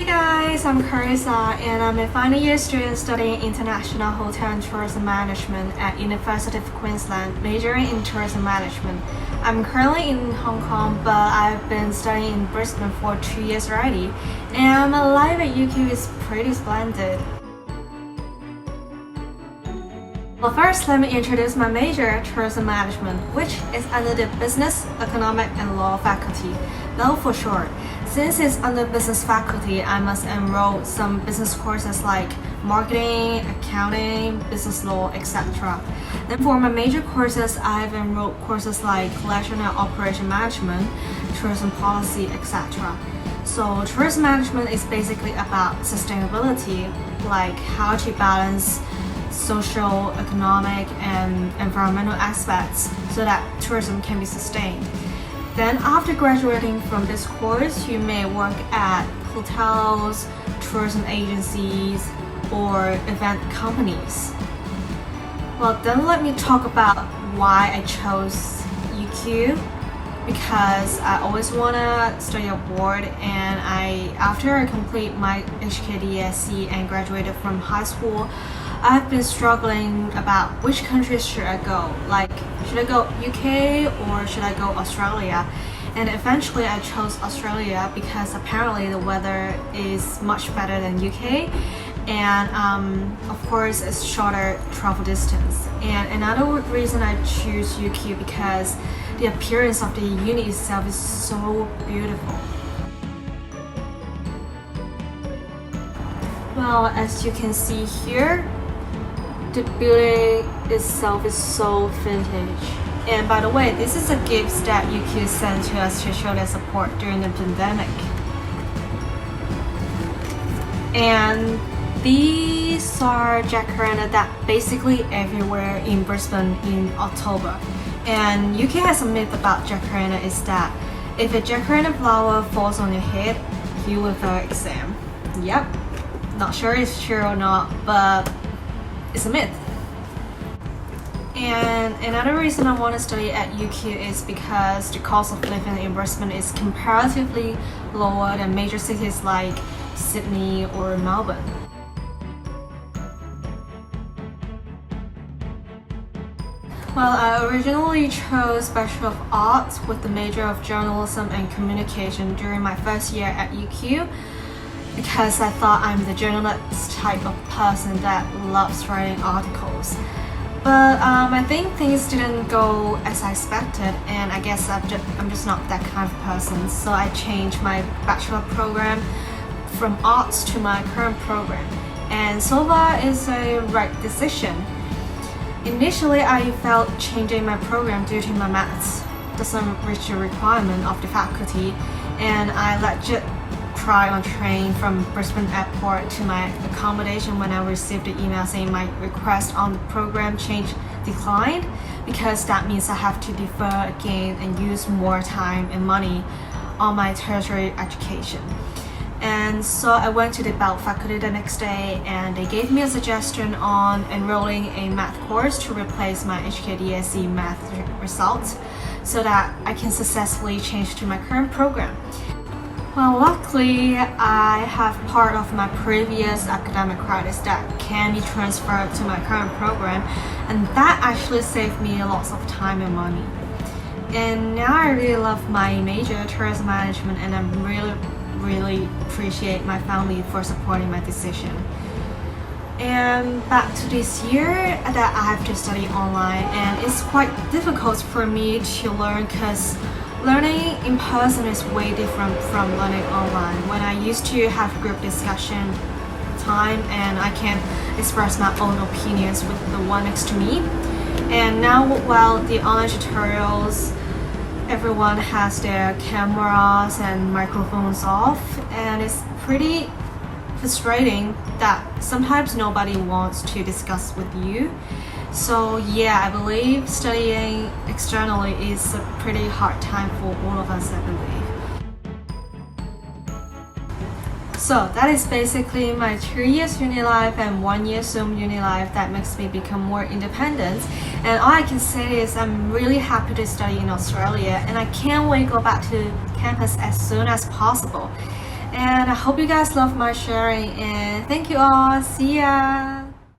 Hey guys, I'm Karisa and I'm a final year student studying International Hotel and Tourism Management at University of Queensland, majoring in Tourism Management. I'm currently in Hong Kong, but I've been studying in Brisbane for 2 years already, and my life at UQ is pretty splendid. Well, first let me introduce my major, Tourism Management, which is under the Business, Economic and Law faculty, BEL for short. Since it's under Business faculty, I must enroll some business courses like marketing, accounting, business law, etc. Then for my major courses, I've enrolled courses like Leisure and Operation Management, Tourism Policy, etc. So tourism management is basically about sustainability, like how to balance social, economic, and environmental aspects so that tourism can be sustained. Then after graduating from this course, you may work at hotels, tourism agencies, or event companies. Well, then let me talk about why I chose UQ. Because I always want to study abroad, and after I complete my HKDSC and graduated from high school, I've been struggling about which countries should I go. Like, should I go UK or should I go Australia? And eventually I chose Australia because apparently the weather is much better than UK, and of course it's shorter travel distance. And another reason I choose UQ because the appearance of the uni itself is so beautiful. Well, as you can see here, the building itself is so vintage. And by the way, this is a gift that UQ sent to us to show their support during the pandemic. And these are jacaranda that basically everywhere in Brisbane in October. And UK has a myth about jacaranda is that if a jacaranda flower falls on your head, you will fail exam. Yep, not sure it's true or not, but it's a myth. And another reason I want to study at UQ is because the cost of living in Brisbane is comparatively lower than major cities like Sydney or Melbourne. Well, I originally chose Bachelor of Arts with the major of Journalism and Communication during my first year at UQ because I thought I'm the journalist type of person that loves writing articles. But I think things didn't go as I expected, and I guess I'm just not that kind of person, so I changed my bachelor program from arts to my current program, and so far it's a right decision. Initially, I felt changing my program due to my maths doesn't reach the requirement of the faculty, and I legit cried on train from Brisbane Airport to my accommodation when I received the email saying my request on the program change declined, because that means I have to defer again and use more time and money on my tertiary education. And so I went to the BEL faculty the next day, and they gave me a suggestion on enrolling a math course to replace my HKDSC math results so that I can successfully change to my current program. Well, luckily, I have part of my previous academic credits that can be transferred to my current program, and that actually saved me lots of time and money. And now I really love my major, tourism management, and I'm really appreciate my family for supporting my decision. And back to this year that I have to study online, and it's quite difficult for me to learn because learning in person is way different from learning online. When I used to have group discussion time and I can express my own opinions with the one next to me. And now while the online tutorials, everyone has their cameras and microphones off, and it's pretty frustrating that sometimes nobody wants to discuss with you. So yeah, I believe studying externally is a pretty hard time for all of us, I believe. So that is basically my 2 years uni life and 1 year Zoom uni life that makes me become more independent. And all I can say is I'm really happy to study in Australia, and I can't wait to go back to campus as soon as possible. And I hope you guys love my sharing, and thank you all. See ya!